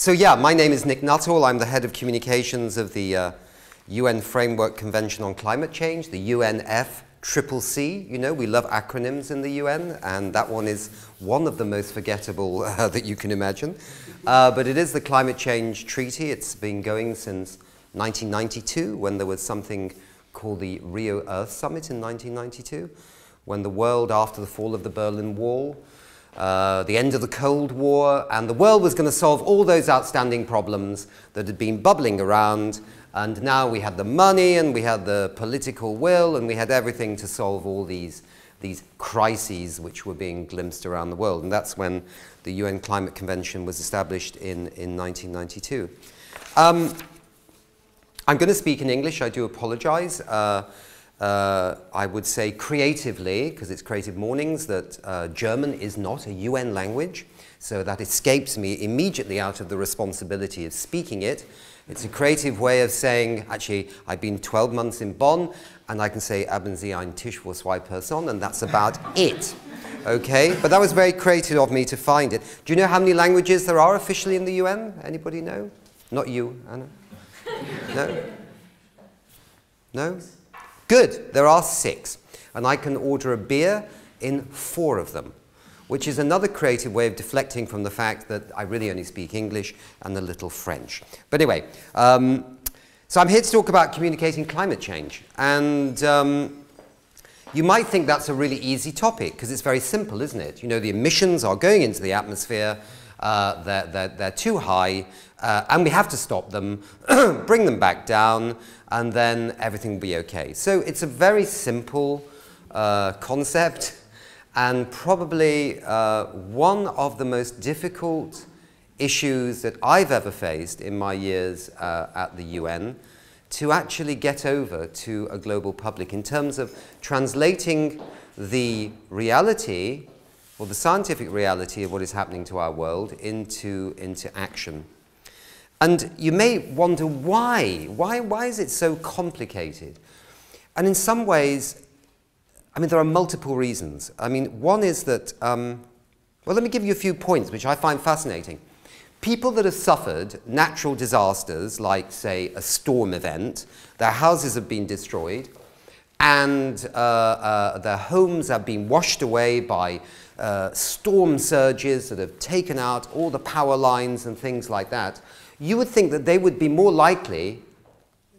So yeah, my name is Nick Nuttall. I'm the head of communications of the UN Framework Convention on Climate Change, the UNFCCC. You know, we love acronyms in the UN, and that one is one of the most forgettable that you can imagine. But it is the Climate Change Treaty. It's been going since 1992, when there was something called the Rio Earth Summit in 1992, when the world, after the fall of the Berlin Wall, the end of the Cold War, and the world was going to solve all those outstanding problems that had been bubbling around, and now we had the money, and we had the political will, and we had everything to solve all these crises which were being glimpsed around the world. And that's when the UN Climate Convention was established in 1992. I'm going to speak in English. I do apologize. I would say creatively, because it's Creative Mornings, that German is not a UN language, so that escapes me immediately out of the responsibility of speaking it. It's a creative way of saying, actually, I've been 12 months in Bonn, and I can say, haben Sie einen Tisch für zwei Personen, and that's about it. Okay? But that was very creative of me to find it. Do you know how many languages there are officially in the UN? Anybody know? Not you, Anna? No? No? Good, there are 6, and I can order a beer in 4 of them, which is another creative way of deflecting from the fact that I really only speak English and a little French. But anyway, so I'm here to talk about communicating climate change, and you might think that's a really easy topic, because it's very simple, isn't it? You know, the emissions are going into the atmosphere, they're too high, and we have to stop them, bring them back down, and then everything will be okay. So it's a very simple concept, and probably one of the most difficult issues that I've ever faced in my years at the UN to actually get over to a global public in terms of translating the reality, or the scientific reality of what is happening to our world into action. And you may wonder why? Why is it so complicated? And in some ways, I mean, there are multiple reasons. I mean, one is that, well, let me give you a few points which I find fascinating. People that have suffered natural disasters, like, say, a storm event, their houses have been destroyed, and their homes have been washed away by storm surges that have taken out all the power lines and things like that, you would think that they would be more likely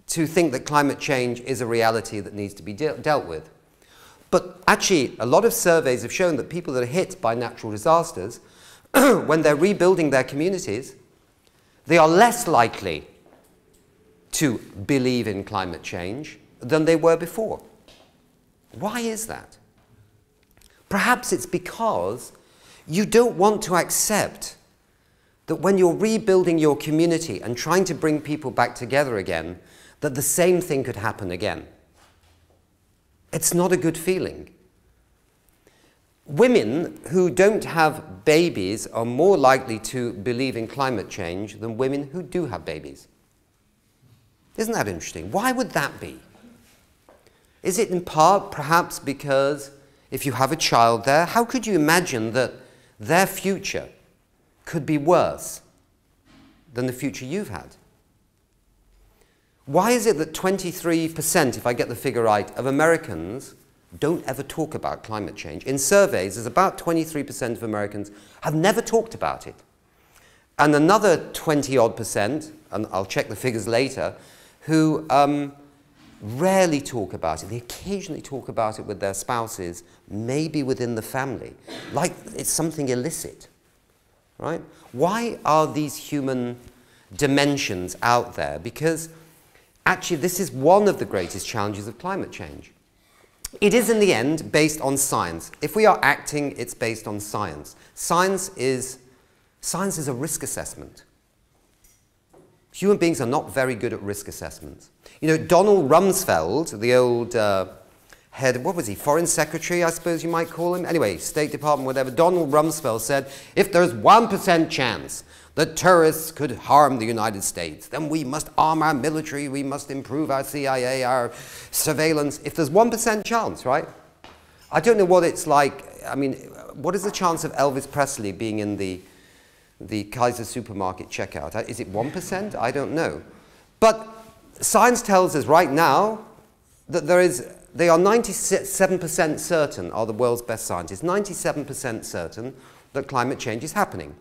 to think that climate change is a reality that needs to be dealt with. But actually, a lot of surveys have shown that people that are hit by natural disasters, when they're rebuilding their communities, they are less likely to believe in climate change than they were before. Why is that? Perhaps it's because you don't want to accept that when you're rebuilding your community and trying to bring people back together again, that the same thing could happen again. It's not a good feeling. Women who don't have babies are more likely to believe in climate change than women who do have babies. Isn't that interesting? Why would that be? Is it in part perhaps because if you have a child there, how could you imagine that their future could be worse than the future you've had? Why is it that 23%, if I get the figure right, of Americans don't ever talk about climate change? In surveys, there's about 23% of Americans have never talked about it. And another 20-odd%, and I'll check the figures later, who rarely talk about it. They occasionally talk about it with their spouses, maybe within the family, like it's something illicit. Right? Why are these human dimensions out there? Because actually this is one of the greatest challenges of climate change. It is in the end based on science. If we are acting, it's based on science. Science is a risk assessment. Human beings are not very good at risk assessments. You know, Donald Rumsfeld, the old head, what was he, Foreign Secretary, I suppose you might call him? Anyway, State Department, whatever. Donald Rumsfeld said, if there's 1% chance that terrorists could harm the United States, then we must arm our military, we must improve our CIA, our surveillance. If there's 1% chance, right? I don't know what it's like. I mean, what is the chance of Elvis Presley being in the the Kaiser supermarket checkout. Is it 1%? I don't know. But science tells us right now that they are 97% certain, are the world's best scientists, 97% certain that climate change is happening.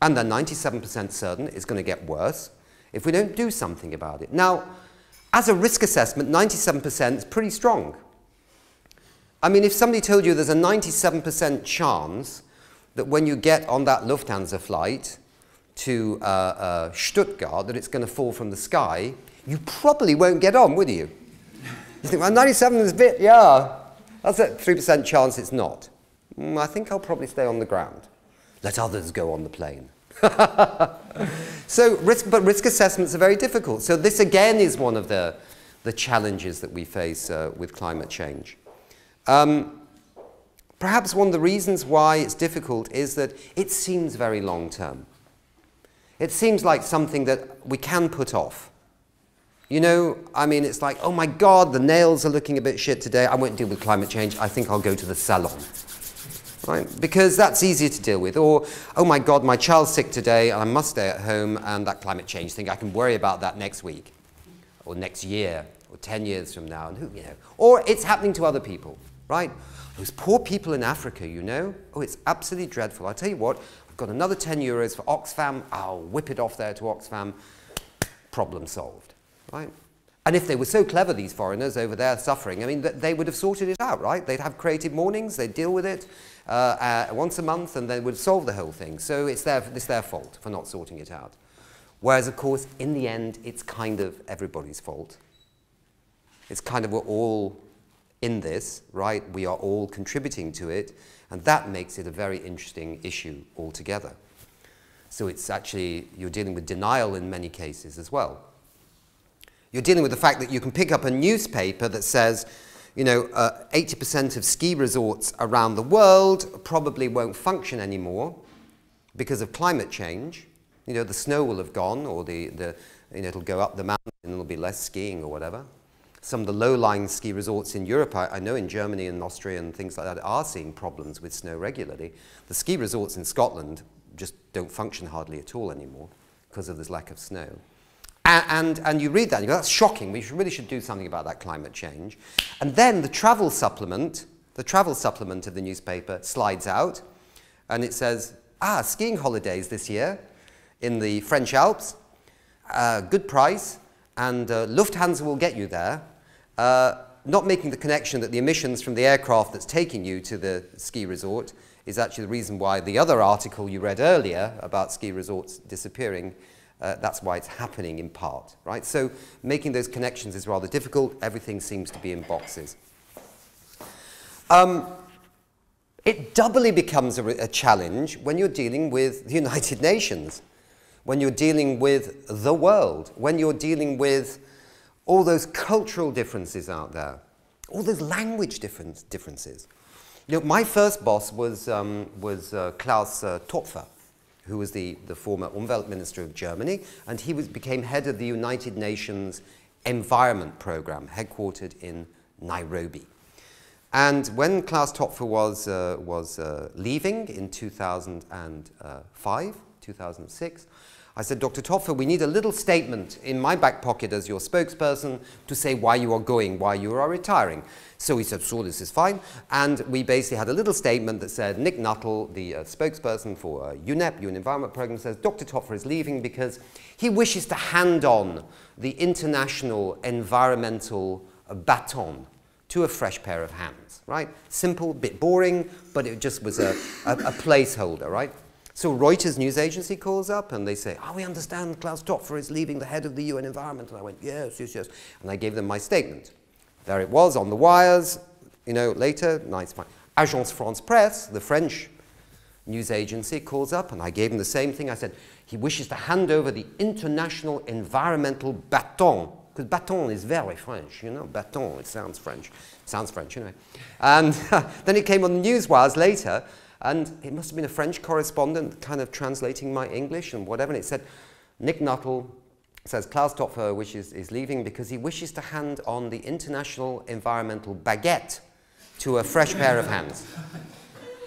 And they're 97% certain it's going to get worse if we don't do something about it. Now, as a risk assessment, 97% is pretty strong. I mean, if somebody told you there's a 97% chance that when you get on that Lufthansa flight to Stuttgart, that it's going to fall from the sky, you probably won't get on, would you? You think, well, 97 is a bit, yeah. That's a 3% chance it's not. I think I'll probably stay on the ground. Let others go on the plane. So risk assessments are very difficult. So this again is one of the challenges that we face with climate change. Perhaps one of the reasons why it's difficult is that it seems very long term. It seems like something that we can put off. You know, I mean, it's like, oh my God, the nails are looking a bit shit today. I won't deal with climate change. I think I'll go to the salon. Right? Because that's easier to deal with. Or, oh my God, my child's sick today and I must stay at home, and that climate change thing, I can worry about that next week or next year or 10 years from now. And who, you know. Or it's happening to other people, right? Those poor people in Africa, you know. Oh, it's absolutely dreadful. I'll tell you what, I've got another 10 euros for Oxfam. I'll whip it off there to Oxfam. Problem solved, right? And if they were so clever, these foreigners over there suffering, I mean, they would have sorted it out, right? They'd have CreativeMornings, they'd deal with it once a month, and they would solve the whole thing. So it's their fault for not sorting it out. Whereas, of course, in the end, it's kind of everybody's fault. It's kind of we're all in this, right? We are all contributing to it, and that makes it a very interesting issue altogether. So it's actually, you're dealing with denial in many cases as well. You're dealing with the fact that you can pick up a newspaper that says, you know, 80% of ski resorts around the world probably won't function anymore because of climate change. You know, the snow will have gone, or you know, it'll go up the mountain and there'll be less skiing or whatever. Some of the low-lying ski resorts in Europe, I know in Germany and Austria and things like that, are seeing problems with snow regularly. The ski resorts in Scotland just don't function hardly at all anymore because of this lack of snow. And you read that and you go, that's shocking. We really should do something about that climate change. And then the travel supplement of the newspaper slides out, and it says, skiing holidays this year in the French Alps, good price, and Lufthansa will get you there. Not making the connection that the emissions from the aircraft that's taking you to the ski resort is actually the reason why the other article you read earlier about ski resorts disappearing, that's why it's happening in part, right? So making those connections is rather difficult. Everything seems to be in boxes. It doubly becomes a challenge when you're dealing with the United Nations, when you're dealing with the world, when you're dealing with all those cultural differences out there, all those language differences. You know, my first boss was Klaus Topfer, who was the former Umweltminister of Germany, and he became head of the United Nations Environment Program, headquartered in Nairobi. And when Klaus Topfer was leaving in 2005, 2006, I said, Dr. Topfer, we need a little statement in my back pocket as your spokesperson to say why you are going, why you are retiring. So he said, sure, this is fine. And we basically had a little statement that said, Nick Nuttall, the spokesperson for UNEP, UN Environment Programme, says Dr. Topfer is leaving because he wishes to hand on the international environmental baton to a fresh pair of hands, right? Simple, bit boring, but it just was a placeholder, right? So Reuters news agency calls up and they say, we understand Klaus Topfer is leaving, the head of the UN Environment. And I went, yes, yes, yes. And I gave them my statement. There it was on the wires, you know, later, nice, fine. Agence France Presse, the French news agency, calls up and I gave them the same thing. I said, he wishes to hand over the international environmental baton, because baton is very French, you know, baton, it sounds French. It sounds French, anyway. And then it came on the news wires later, and it must have been a French correspondent kind of translating my English and whatever, and it said, Nick Nuttall says Klaus Topfer is leaving because he wishes to hand on the international environmental baguette to a fresh pair of hands.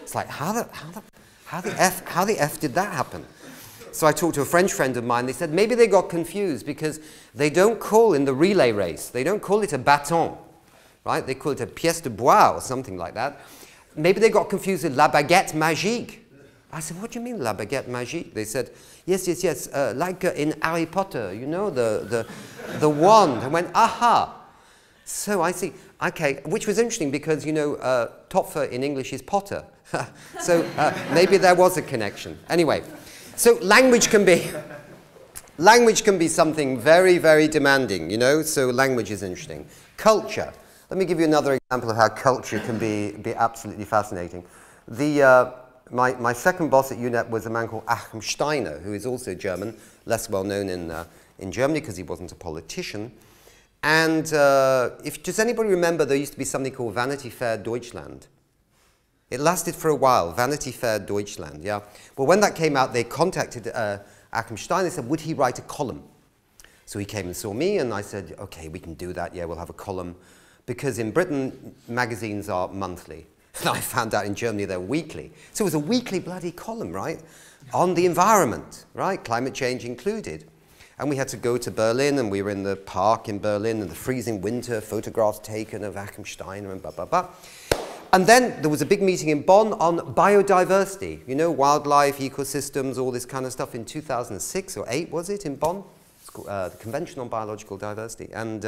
It's like, how the F did that happen? So I talked to a French friend of mine. They said maybe they got confused because they don't call in the relay race, they don't call it a bâton, right? They call it a pièce de bois or something like that. Maybe they got confused with la baguette magique. I said, what do you mean, la baguette magique? They said, yes, yes, yes, like in Harry Potter, you know, the wand. I went, aha. So I see, okay, which was interesting because, you know, Topfer in English is Potter. So maybe there was a connection. Anyway, so language can be something very, very demanding, you know, so language is interesting. Culture. Let me give you another example of how culture can be absolutely fascinating. My second boss at UNEP was a man called Achim Steiner, who is also German, less well known in Germany because he wasn't a politician. And does anybody remember there used to be something called Vanity Fair Deutschland? It lasted for a while, Vanity Fair Deutschland, yeah. Well, when that came out, they contacted Achim Steiner. They said, would he write a column? So he came and saw me, and I said, okay, we can do that. Yeah, we'll have a column. Because in Britain, magazines are monthly. And I found out in Germany they're weekly. So it was a weekly bloody column, right? On the environment, right? Climate change included. And we had to go to Berlin, and we were in the park in Berlin in the freezing winter, photographs taken of Achim Steiner and blah, blah, blah. And then there was a big meeting in Bonn on biodiversity, you know, wildlife, ecosystems, all this kind of stuff in 2006 or 2008, was it, in Bonn? It's called, the Convention on Biological Diversity. And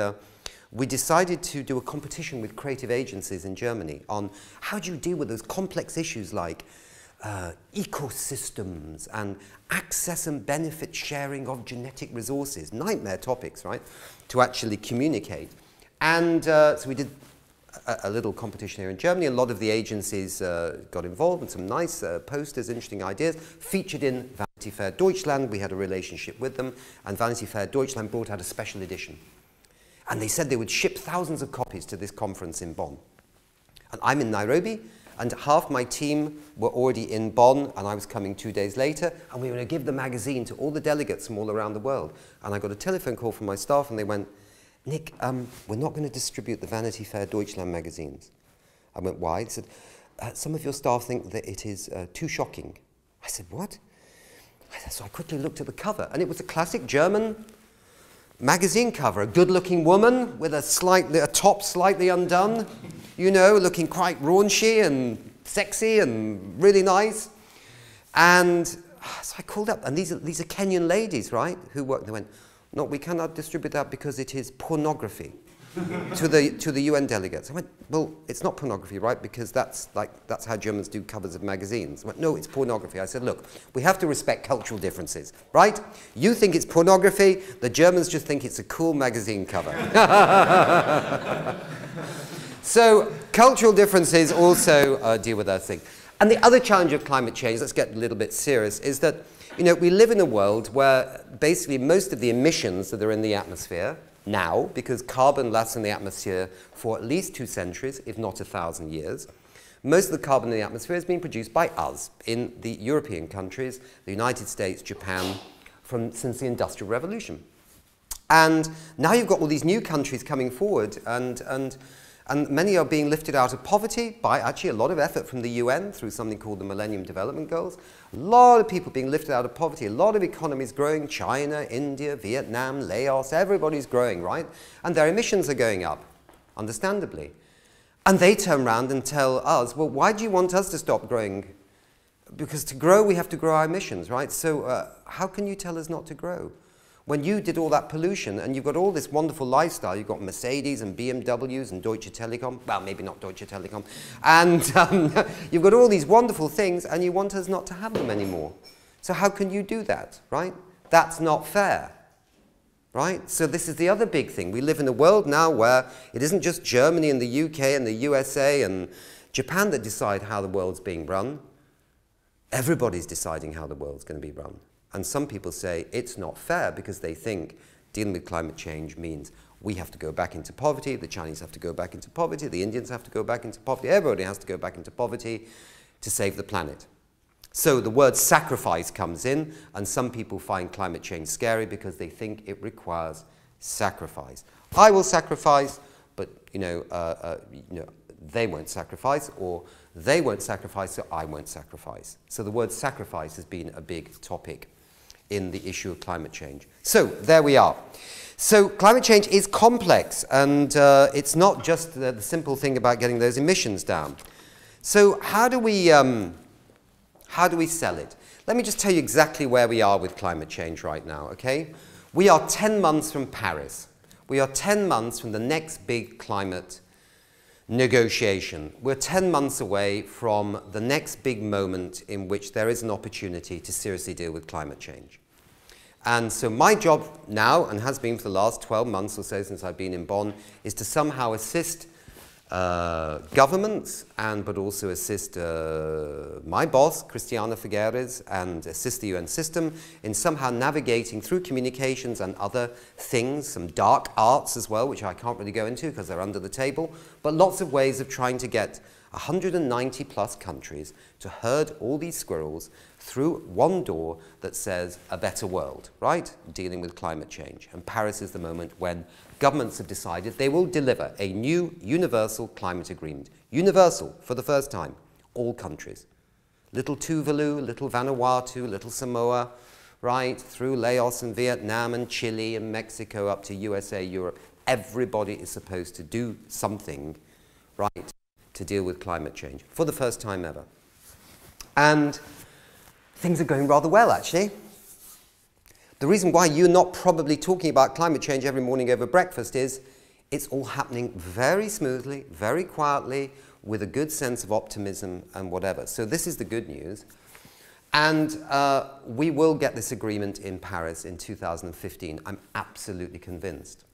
we decided to do a competition with creative agencies in Germany on how do you deal with those complex issues like ecosystems and access and benefit sharing of genetic resources, nightmare topics, right, to actually communicate. And so we did a little competition here in Germany. A lot of the agencies got involved with some nice posters, interesting ideas, featured in Vanity Fair Deutschland. We had a relationship with them, and Vanity Fair Deutschland brought out a special edition. And they said they would ship thousands of copies to this conference in Bonn. And I'm in Nairobi, and half my team were already in Bonn, and I was coming 2 days later, and we were going to give the magazine to all the delegates from all around the world. And I got a telephone call from my staff, and they went, Nick, we're not going to distribute the Vanity Fair Deutschland magazines. I went, why? They said, some of your staff think that it is too shocking. I said, what? So I quickly looked at the cover, and it was a classic German magazine cover, a good-looking woman with a top slightly undone, you know, looking quite raunchy and sexy and really nice. And so I called up, and these are Kenyan ladies, right, who work. They went, no, we cannot distribute that because it is pornography to the UN delegates. I went, well, it's not pornography, right? Because that's how Germans do covers of magazines. I went, no, it's pornography. I said, look, we have to respect cultural differences, right? You think it's pornography, the Germans just think it's a cool magazine cover. So cultural differences also deal with that thing. And the other challenge of climate change, let's get a little bit serious, is that, you know, we live in a world where basically most of the emissions that are in the atmosphere now, because carbon lasts in the atmosphere for at least 2 centuries, if not 1,000 years, most of the carbon in the atmosphere is being produced by us in the European countries, the United States, Japan, since the Industrial Revolution. And now you've got all these new countries coming forward, and many are being lifted out of poverty by actually a lot of effort from the UN through something called the Millennium Development Goals. A lot of people being lifted out of poverty, a lot of economies growing, China, India, Vietnam, Laos, everybody's growing, right? And their emissions are going up, understandably. And they turn around and tell us, well, why do you want us to stop growing? Because to grow, we have to grow our emissions, right? So how can you tell us not to grow? When you did all that pollution and you've got all this wonderful lifestyle, you've got Mercedes and BMWs and Deutsche Telekom, well, maybe not Deutsche Telekom, and you've got all these wonderful things and you want us not to have them anymore. So how can you do that, right? That's not fair, right? So this is the other big thing. We live in a world now where it isn't just Germany and the UK and the USA and Japan that decide how the world's being run. Everybody's deciding how the world's going to be run. And some people say it's not fair because they think dealing with climate change means we have to go back into poverty, the Chinese have to go back into poverty, the Indians have to go back into poverty, everybody has to go back into poverty to save the planet. So the word sacrifice comes in, and some people find climate change scary because they think it requires sacrifice. I will sacrifice, but they won't sacrifice, or they won't sacrifice, so I won't sacrifice. So the word sacrifice has been a big topic in the issue of climate change. So there we are. So climate change is complex, and it's not just the simple thing about getting those emissions down. So how do we sell it? Let me just tell you exactly where we are with climate change right now, okay? We are 10 months from Paris. We are 10 months from the next big climate negotiation. We're 10 months away from the next big moment in which there is an opportunity to seriously deal with climate change. And so my job now, and has been for the last 12 months or so since I've been in Bonn, is to somehow assist governments, but also assist my boss, Christiana Figueres, and assist the UN system in somehow navigating through communications and other things, some dark arts as well, which I can't really go into because they're under the table, but lots of ways of trying to get 190 plus countries to herd all these squirrels through one door that says a better world, right? Dealing with climate change. And Paris is the moment when governments have decided they will deliver a new universal climate agreement. Universal, for the first time, all countries. Little Tuvalu, little Vanuatu, little Samoa, right, through Laos and Vietnam and Chile and Mexico up to USA, Europe. Everybody is supposed to do something, right, to deal with climate change, for the first time ever. And things are going rather well, actually. The reason why you're not probably talking about climate change every morning over breakfast is it's all happening very smoothly, very quietly, with a good sense of optimism and whatever. So this is the good news. And we will get this agreement in Paris in 2015. I'm absolutely convinced.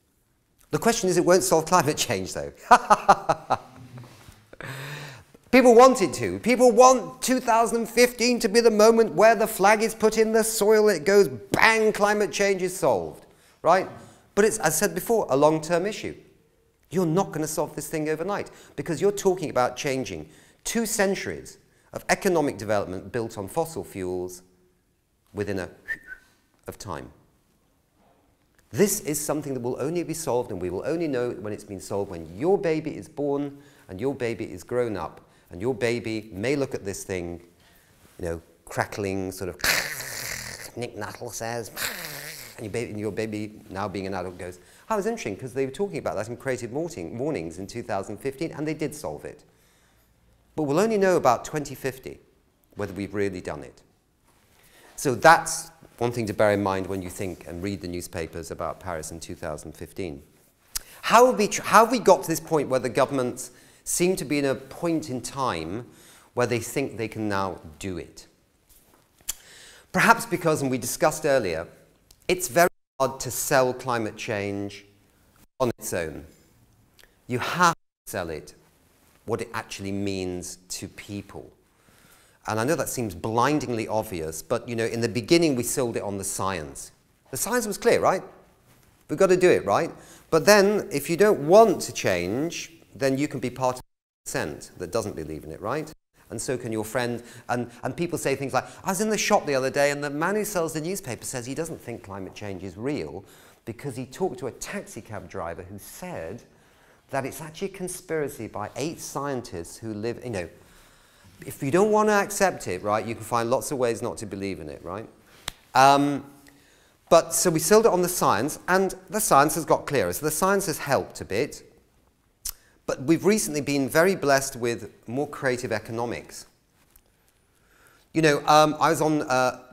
The question is, it won't solve climate change, though. People want it to. People want 2015 to be the moment where the flag is put in the soil, it goes bang, climate change is solved, right? But it's, as I said before, a long-term issue. You're not going to solve this thing overnight because you're talking about changing 2 centuries of economic development built on fossil fuels within a of time. This is something that will only be solved, and we will only know when it's been solved when your baby is born and your baby is grown up. And your baby may look at this thing, you know, crackling, sort of, Nick Nuttall says, and your baby, now being an adult, goes, oh, it was interesting, because they were talking about that in CreativeMornings in 2015, and they did solve it. But we'll only know about 2050 whether we've really done it. So that's one thing to bear in mind when you think and read the newspapers about Paris in 2015. How have we got to this point where the governments seem to be in a point in time where they think they can now do it? Perhaps because, and we discussed earlier, it's very hard to sell climate change on its own. You have to sell it, what it actually means to people. And I know that seems blindingly obvious, but you know, in the beginning we sold it on the science. The science was clear, right? We've got to do it, right? But then, if you don't want to change, then you can be part of the 1% that doesn't believe in it, right? And so can your friend. And people say things like, I was in the shop the other day and the man who sells the newspaper says he doesn't think climate change is real because he talked to a taxi cab driver who said that it's actually a conspiracy by 8 scientists who live, you know, if you don't want to accept it, right, you can find lots of ways not to believe in it, right? But so we sold it on the science, and the science has got clearer. So the science has helped a bit. But we've recently been very blessed with more creative economics. You know, I was on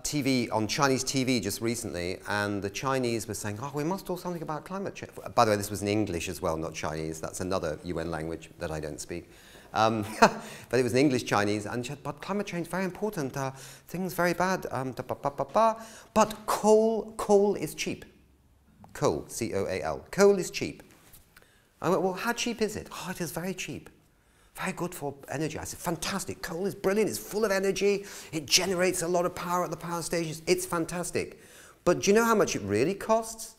TV, on Chinese TV just recently, and the Chinese were saying, oh, we must do something about climate change. By the way, this was in English as well, not Chinese. That's another UN language that I don't speak. But it was in English Chinese, and she said, but climate change is very important, things very bad, but coal is cheap. Coal, C-O-A-L. Coal is cheap. I went, well, how cheap is it? Oh, it is very cheap. Very good for energy. I said, fantastic. Coal is brilliant. It's full of energy. It generates a lot of power at the power stations. It's fantastic. But do you know how much it really costs?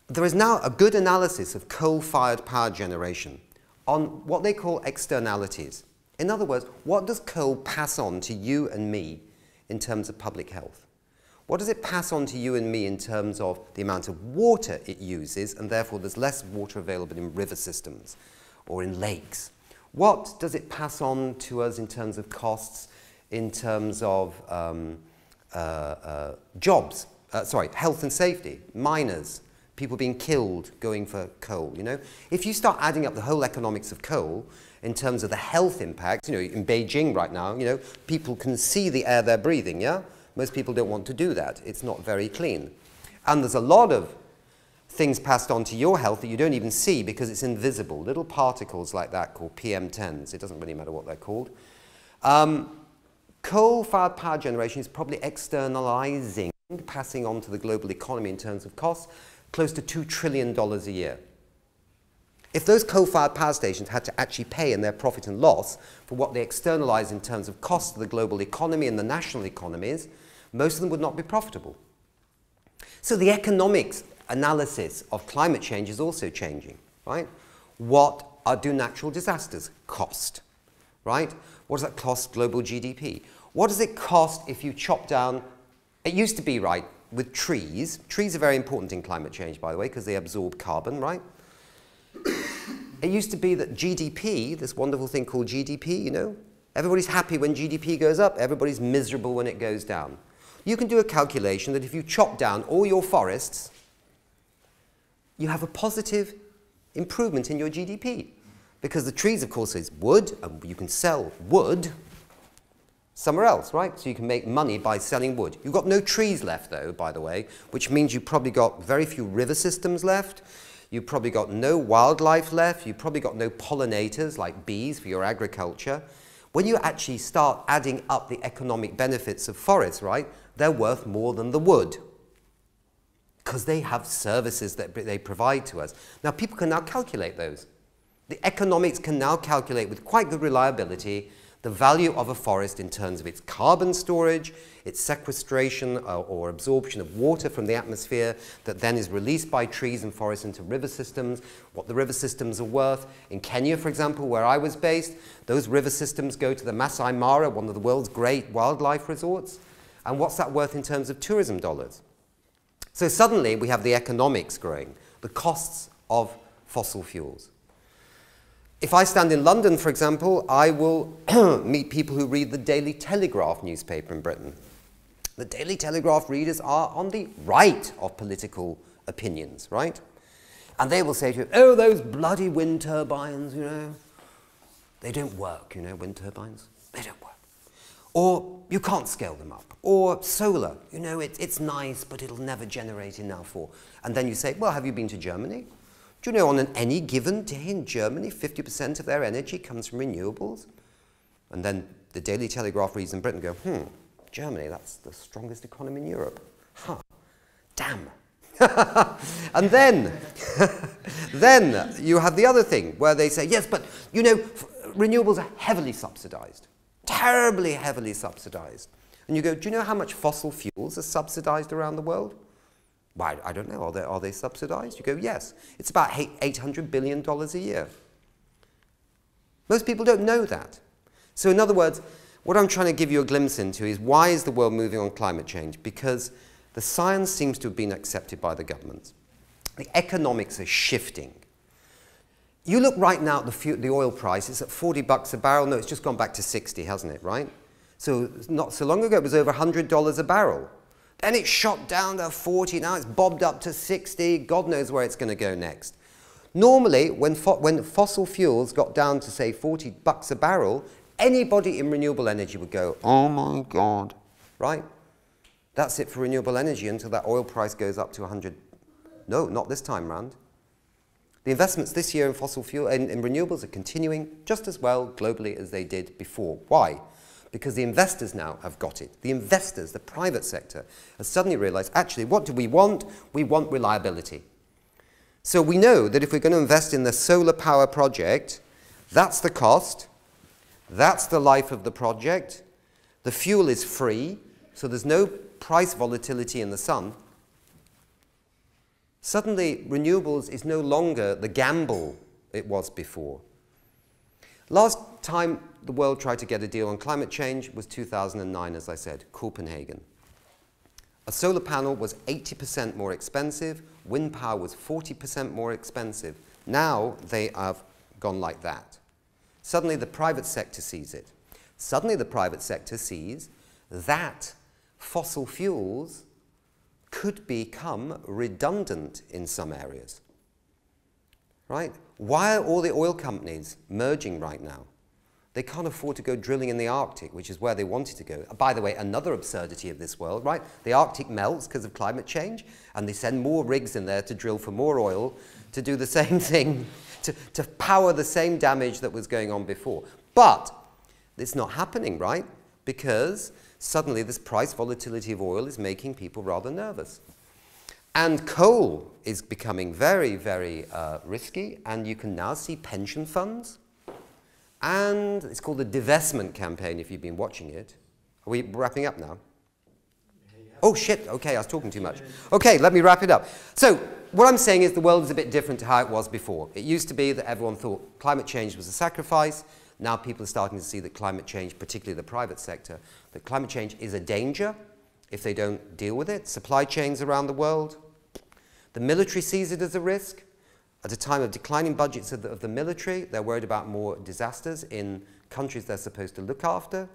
There is now a good analysis of coal-fired power generation on what they call externalities. In other words, what does coal pass on to you and me in terms of public health? What does it pass on to you and me in terms of the amount of water it uses, and therefore there's less water available in river systems or in lakes? What does it pass on to us in terms of costs, in terms of jobs, health and safety, miners, people being killed going for coal, you know. If you start adding up the whole economics of coal in terms of the health impact, you know, in Beijing right now, you know, people can see the air they're breathing, yeah? Most people don't want to do that. It's not very clean. And there's a lot of things passed on to your health that you don't even see because it's invisible. Little particles like that called PM10s. It doesn't really matter what they're called. Coal-fired power generation is probably externalizing, passing on to the global economy in terms of costs, close to $2 trillion a year. If those coal-fired power stations had to actually pay in their profit and loss for what they externalize in terms of cost to the global economy and the national economies, most of them would not be profitable. So the economics analysis of climate change is also changing, right? What do natural disasters cost, right? What does that cost global GDP? What does it cost if you chop down, it used to be, right, with trees. Trees are very important in climate change, by the way, because they absorb carbon, right? It used to be that GDP, this wonderful thing called GDP, you know, everybody's happy when GDP goes up, everybody's miserable when it goes down. You can do a calculation that if you chop down all your forests, you have a positive improvement in your GDP. Because the trees, of course, is wood, and you can sell wood somewhere else, right? So you can make money by selling wood. You've got no trees left, though, by the way, which means you've probably got very few river systems left. You've probably got no wildlife left. You've probably got no pollinators like bees for your agriculture. When you actually start adding up the economic benefits of forests, right, they're worth more than the wood because they have services that they provide to us. Now, people can now calculate those. The economics can now calculate with quite good reliability the value of a forest in terms of its carbon storage, its sequestration or absorption of water from the atmosphere that then is released by trees and forests into river systems, what the river systems are worth. In Kenya, for example, where I was based, those river systems go to the Masai Mara, one of the world's great wildlife resorts. And what's that worth in terms of tourism dollars? So suddenly we have the economics growing, the costs of fossil fuels. If I stand in London, for example, I will meet people who read the Daily Telegraph newspaper in Britain. The Daily Telegraph readers are on the right of political opinions, right? And they will say to you, oh, those bloody wind turbines, you know, they don't work, you know, wind turbines, they don't work. Or you can't scale them up. Or solar, you know, it's nice, but it'll never generate enough. For. And then you say, well, have you been to Germany? Do you know on any given day in Germany, 50% of their energy comes from renewables? And then the Daily Telegraph reads in Britain go, Germany, that's the strongest economy in Europe. Huh, damn. And then, then you have the other thing where they say, yes, but, you know, renewables are heavily subsidized, terribly heavily subsidized. And you go, do you know how much fossil fuels are subsidized around the world? Why, I don't know. Are they subsidized? You go, yes. It's about $800 billion a year. Most people don't know that. So in other words, what I'm trying to give you a glimpse into is why is the world moving on climate change? Because the science seems to have been accepted by the governments. The economics are shifting. You look right now at the oil price. It's at $40 a barrel. No, it's just gone back to 60, hasn't it, right? So not so long ago, it was over $100 a barrel. Then it shot down to 40, now it's bobbed up to 60, God knows where it's going to go next. Normally, when fossil fuels got down to, say, $40 a barrel, anybody in renewable energy would go, oh my God, right? That's it for renewable energy until that oil price goes up to 100. No, not this time round. The investments this year in fossil fuel, in renewables are continuing just as well globally as they did before. Why? Because the investors now have got it. The investors, the private sector, have suddenly realized, actually, what do we want? We want reliability. So we know that if we're going to invest in the solar power project, that's the cost, that's the life of the project, the fuel is free, so there's no price volatility in the sun. Suddenly, renewables is no longer the gamble it was before. Last time the world tried to get a deal on climate change was 2009, as I said, Copenhagen. A solar panel was 80% more expensive. Wind power was 40% more expensive. Now they have gone like that. Suddenly the private sector sees it. Suddenly the private sector sees that fossil fuels could become redundant in some areas. Right? Why are all the oil companies merging right now? They can't afford to go drilling in the Arctic, which is where they wanted to go. By the way, another absurdity of this world, right? The Arctic melts because of climate change, and they send more rigs in there to drill for more oil to do the same thing, to power the same damage that was going on before. But it's not happening, right? Because suddenly this price volatility of oil is making people rather nervous. And coal is becoming very, very risky, and you can now see pension funds. And it's called the divestment campaign, if you've been watching it. Are we wrapping up now? Oh, shit. OK, I was talking too much. OK, let me wrap it up. So what I'm saying is the world is a bit different to how it was before. It used to be that everyone thought climate change was a sacrifice. Now people are starting to see that climate change, particularly the private sector, that climate change is a danger if they don't deal with it. Supply chains around the world. The military sees it as a risk. At a time of declining budgets of the military, they're worried about more disasters in countries they're supposed to look after.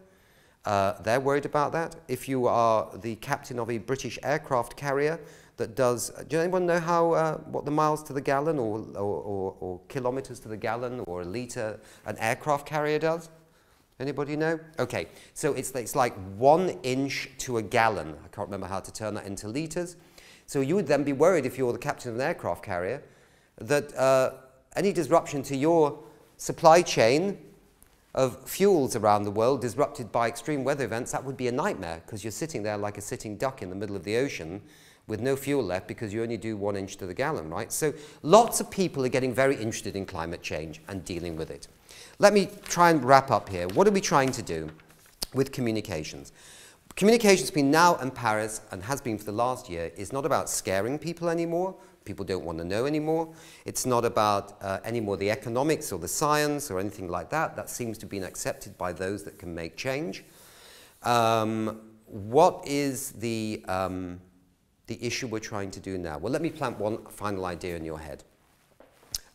They're worried about that. If you are the captain of a British aircraft carrier that does, do anyone know how, what the miles to the gallon or kilometers to the gallon or a litre an aircraft carrier does? Anybody know? Okay, so it's like 1 inch to a gallon. I can't remember how to turn that into litres. So you would then be worried if you're the captain of an aircraft carrier that any disruption to your supply chain of fuels around the world disrupted by extreme weather events, that would be a nightmare because you're sitting there like a sitting duck in the middle of the ocean with no fuel left because you only do 1 inch to the gallon, right? So lots of people are getting very interested in climate change and dealing with it. Let me try and wrap up here. What are we trying to do with communications? Communications between now and Paris, and has been for the last year, is not about scaring people anymore. People don't want to know anymore. It's not about anymore the economics or the science or anything like that. That seems to have been accepted by those that can make change. What is the issue we're trying to do now? Well, let me plant one final idea in your head.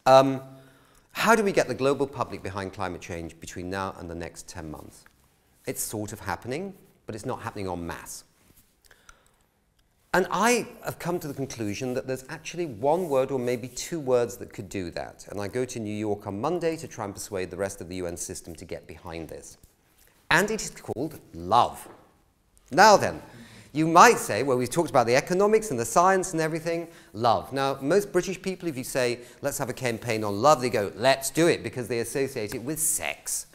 How do we get the global public behind climate change between now and the next 10 months? It's sort of happening, but it's not happening en masse. And I have come to the conclusion that there's actually one word or maybe 2 words that could do that. And I go to New York on Monday to try and persuade the rest of the UN system to get behind this. And it is called love. Now then, you might say, well, we've talked about the economics and the science and everything, love. Now, most British people, if you say, let's have a campaign on love, they go, let's do it, because they associate it with sex.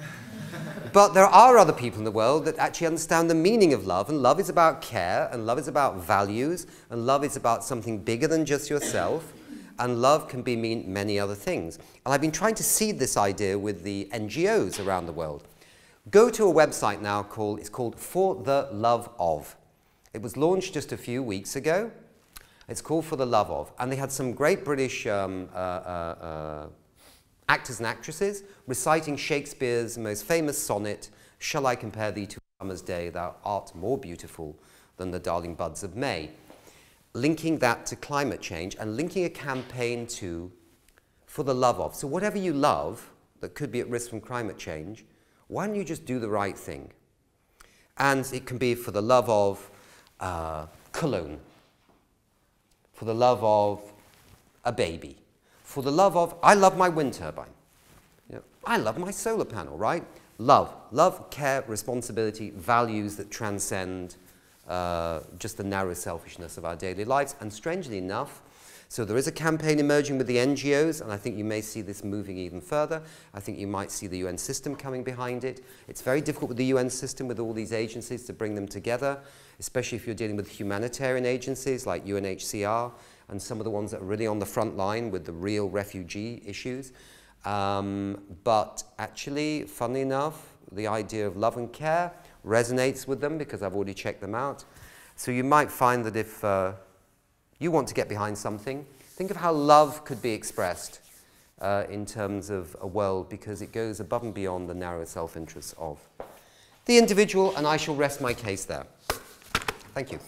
But there are other people in the world that actually understand the meaning of love, and love is about care, and love is about values, and love is about something bigger than just yourself, and love can mean many other things. And I've been trying to seed this idea with the NGOs around the world. Go to a website now it's called For the Love Of. It was launched just a few weeks ago. It's called For the Love Of, and they had some great British actors and actresses reciting Shakespeare's most famous sonnet, "Shall I compare thee to a summer's day, thou art more beautiful than the darling buds of May," linking that to climate change and linking a campaign to For the Love Of. So whatever you love that could be at risk from climate change, why don't you just do the right thing? And it can be for the love of cologne, for the love of a baby, for the love of, I love my wind turbine. You know, I love my solar panel, right? Love. Love, care, responsibility, values that transcend just the narrow selfishness of our daily lives. And strangely enough, so there is a campaign emerging with the NGOs, and I think you may see this moving even further. I think you might see the UN system coming behind it. It's very difficult with the UN system, with all these agencies, to bring them together, especially if you're dealing with humanitarian agencies like UNHCR and some of the ones that are really on the front line with the real refugee issues. But actually, funnily enough, the idea of love and care resonates with them because I've already checked them out. So you might find that if you want to get behind something, think of how love could be expressed in terms of a world, because it goes above and beyond the narrow self-interests of the individual, and I shall rest my case there. Thank you.